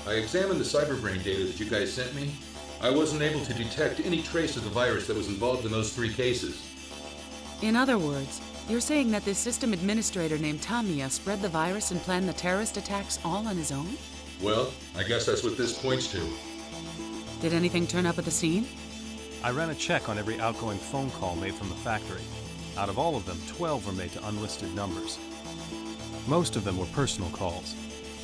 I examined the cyberbrain data that you guys sent me. I wasn't able to detect any trace of the virus that was involved in those 3 cases. In other words, you're saying that this system administrator named Tamiya spread the virus and planned the terrorist attacks all on his own? Well, I guess that's what this points to. Did anything turn up at the scene? I ran a check on every outgoing phone call made from the factory. Out of all of them, 12 were made to unlisted numbers. Most of them were personal calls,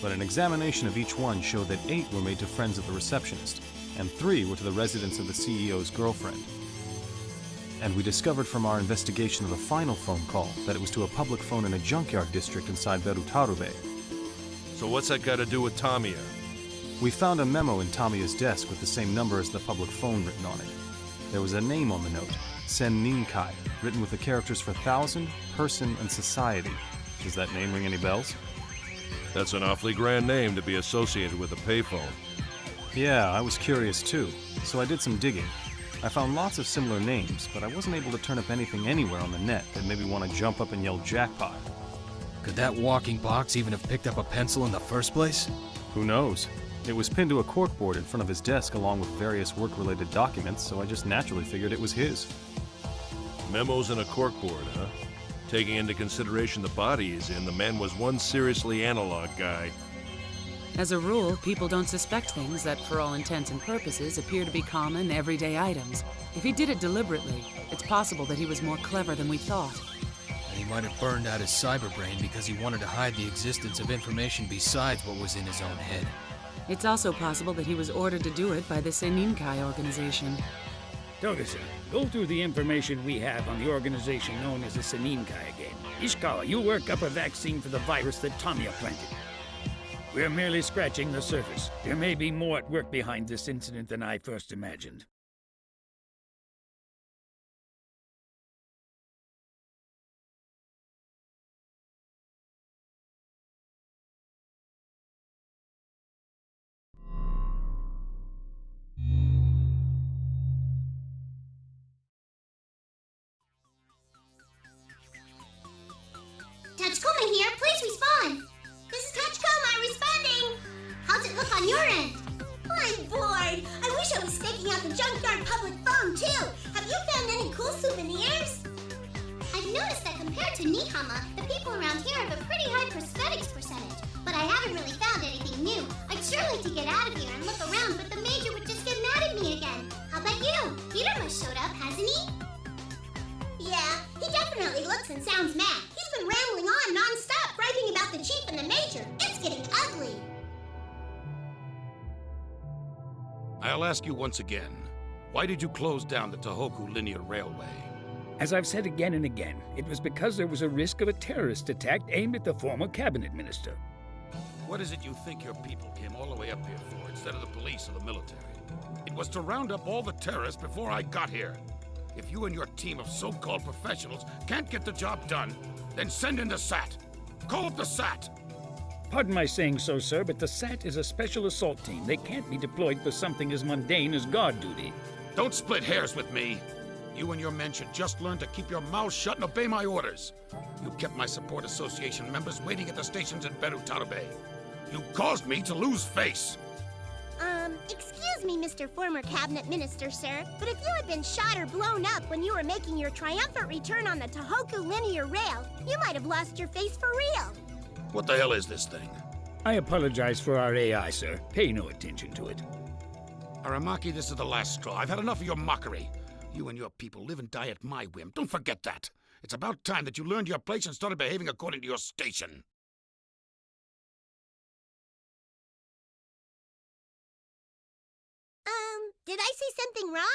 but an examination of each one showed that 8 were made to friends of the receptionist, and 3 were to the residence of the CEO's girlfriend. And we discovered from our investigation of the final phone call that it was to a public phone in a junkyard district inside Berutarube. So what's that got to do with Tamiya? We found a memo in Tamiya's desk with the same number as the public phone written on it. There was a name on the note, Sen Ninkai, written with the characters for thousand, person, and society. Does that name ring any bells? That's an awfully grand name to be associated with a payphone. Yeah, I was curious too, so I did some digging. I found lots of similar names, but I wasn't able to turn up anything anywhere on the net that made me want to jump up and yell jackpot. Could that walking box even have picked up a pencil in the first place? Who knows? It was pinned to a corkboard in front of his desk along with various work-related documents, so I just naturally figured it was his. Memos in a corkboard, huh? Taking into consideration the body he's in, the man was one seriously analog guy. As a rule, people don't suspect things that, for all intents and purposes, appear to be common, everyday items. If he did it deliberately, it's possible that he was more clever than we thought. And he might have burned out his cyberbrain because he wanted to hide the existence of information besides what was in his own head. It's also possible that he was ordered to do it by the Seninkai organization. Toga-san, go through the information we have on the organization known as the Seninkai again. Ishikawa, you work up a vaccine for the virus that Tamiya planted. We're merely scratching the surface. There may be more at work behind this incident than I first imagined. Tachikoma here, please respond. This is Tachikoma responding. How's it look on your end? I'm bored. I wish I was staking out the junkyard public phone too. Have you found any cool souvenirs? I've noticed that compared to Nihama, the people around here have a pretty high prosthetics percentage. But I haven't really found anything new. I'd sure like to get out of here and look around, but the Major would just get mad at me again. How about you? Peter must showed up, hasn't he? Yeah, he definitely looks and sounds mad. He's been rambling on non-stop, griping about the Chief and the Major. It's getting ugly. I'll ask you once again, why did you close down the Tohoku Linear Railway? As I've said again and again, it was because there was a risk of a terrorist attack aimed at the former cabinet minister. What is it you think your people came all the way up here for, instead of the police or the military? It was to round up all the terrorists before I got here. If you and your team of so-called professionals can't get the job done, then send in the SAT. Call up the SAT. Pardon my saying so, sir, but the SAT is a special assault team. They can't be deployed for something as mundane as guard duty. Don't split hairs with me. You and your men should just learn to keep your mouths shut and obey my orders. You kept my support association members waiting at the stations in Berutarube. You caused me to lose face. Excuse me, Mr. Former Cabinet Minister, sir, but if you had been shot or blown up when you were making your triumphant return on the Tohoku Linear Rail, you might have lost your face for real. What the hell is this thing? I apologize for our AI, sir. Pay no attention to it. Aramaki, this is the last straw. I've had enough of your mockery. You and your people live and die at my whim. Don't forget that. It's about time that you learned your place and started behaving according to your station. Did I say something wrong?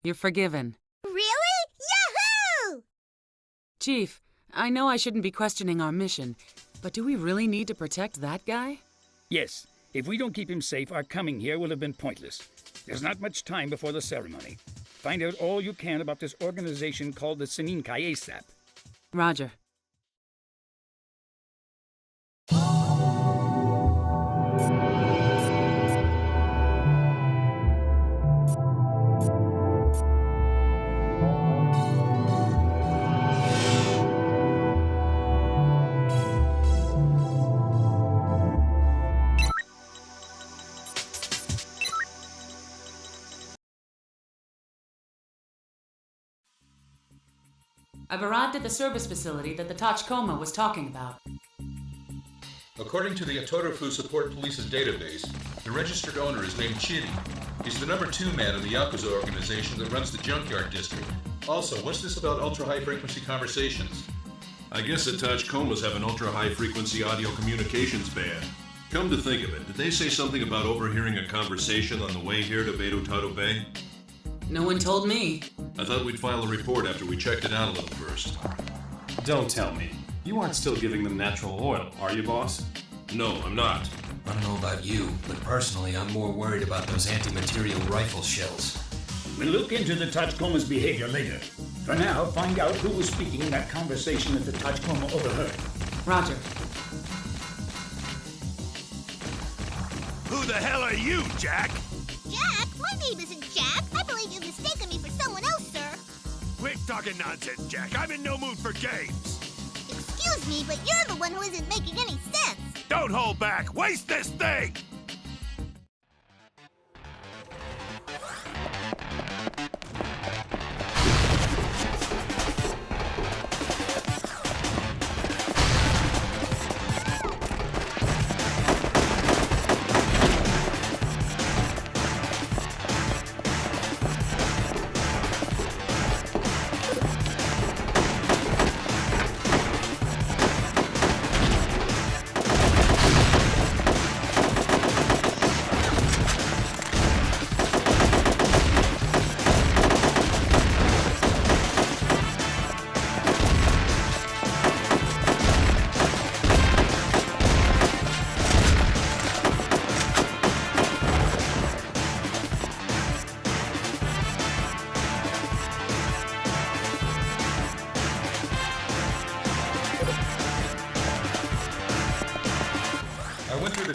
You're forgiven. Really? Yahoo! Chief, I know I shouldn't be questioning our mission, but do we really need to protect that guy? Yes. If we don't keep him safe, our coming here will have been pointless. There's not much time before the ceremony. Find out all you can about this organization called the Seninkai ASAP. Roger. I've arrived at the service facility that the Tachikoma was talking about. According to the Atorofu Support Police's database, the registered owner is named Chiri. He's the number 2 man in the Yakuza organization that runs the Junkyard District. Also, what's this about ultra-high-frequency conversations? I guess the Tachikomas have an ultra-high-frequency audio communications band. Come to think of it, did they say something about overhearing a conversation on the way here to Beirutado Bay? No one told me. I thought we'd file a report after we checked it out a little first. Don't tell me. You aren't still giving them natural oil, are you, boss? No, I'm not. I don't know about you, but personally, I'm more worried about those anti-material rifle shells. We'll look into the Tachikoma's behavior later. For now, find out who was speaking in that conversation that the Tachikoma overheard. Roger. Who the hell are you, Jack? Jack? My name isn't Jack. I believe you've mistaken me for someone else, sir. Quit talking nonsense, Jack. I'm in no mood for games. Excuse me, but you're the one who isn't making any sense. Don't hold back. Waste this thing!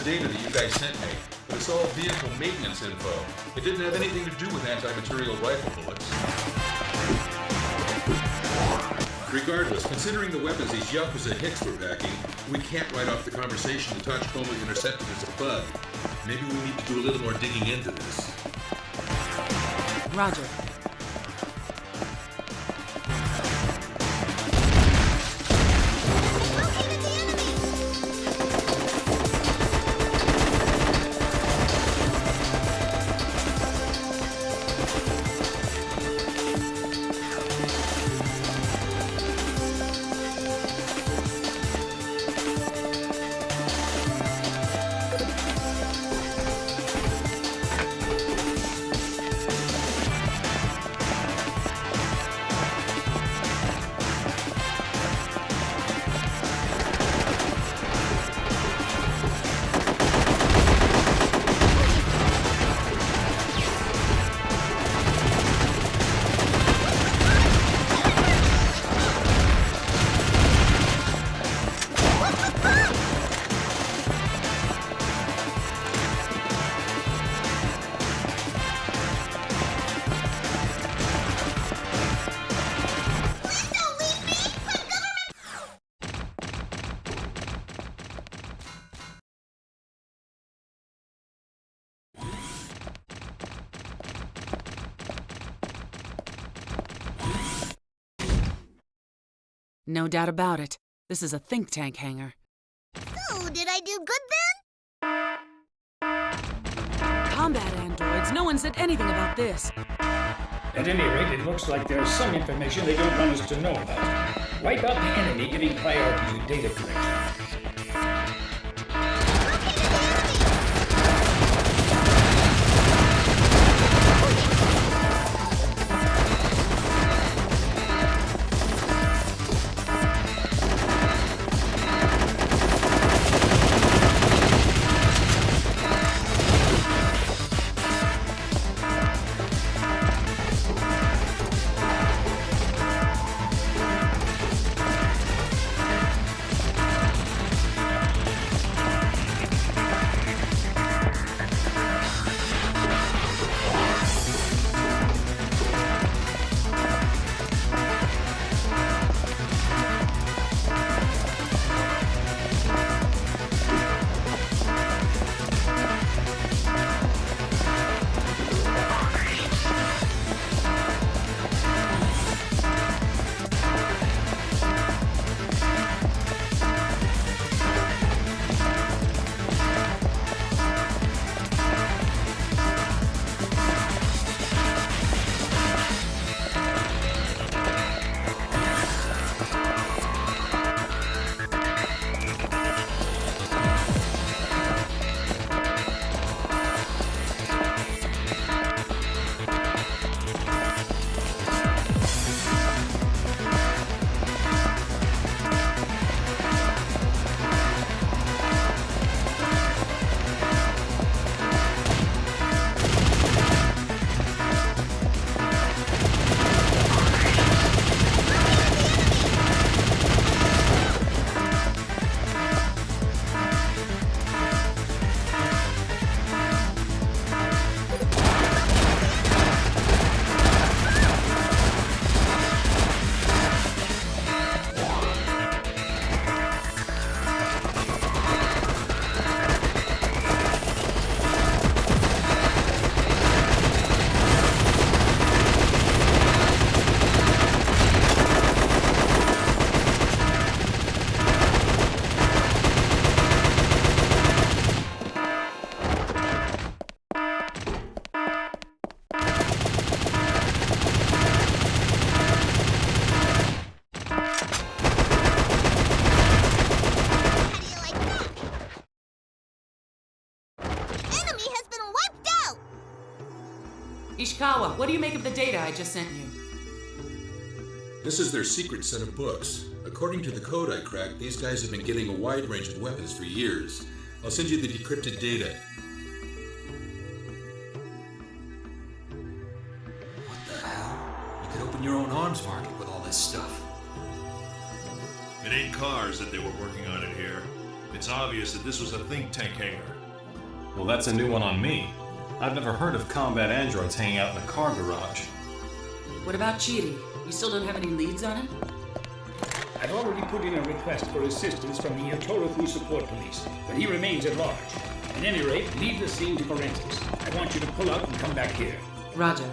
Data that you guys sent me, but it's all vehicle maintenance info. It didn't have anything to do with anti-material rifle bullets. Regardless, considering the weapons these Yakuza hicks were backing, we can't write off the conversation the Tachikoma intercepted as a bug. Maybe we need to do a little more digging into this. Roger. No doubt about it. This is a think tank hangar. So, did I do good then? Combat androids. No one said anything about this. At any rate, it looks like there's some information they don't want us to know about. Wipe out the enemy giving priority to data collection. Ishikawa, what do you make of the data I just sent you? This is their secret set of books. According to the code I cracked, these guys have been getting a wide range of weapons for years. I'll send you the decrypted data. What the hell? You could open your own arms market with all this stuff. It ain't cars that they were working on in here. It's obvious that this was a think tank hangar. Well, that's a new one on me. I've never heard of combat androids hanging out in a car garage. What about Chidi? You still don't have any leads on him? I've already put in a request for assistance from the Otorofu Support Police, but he remains at large. At any rate, leave the scene to forensics. I want you to pull up and come back here. Roger.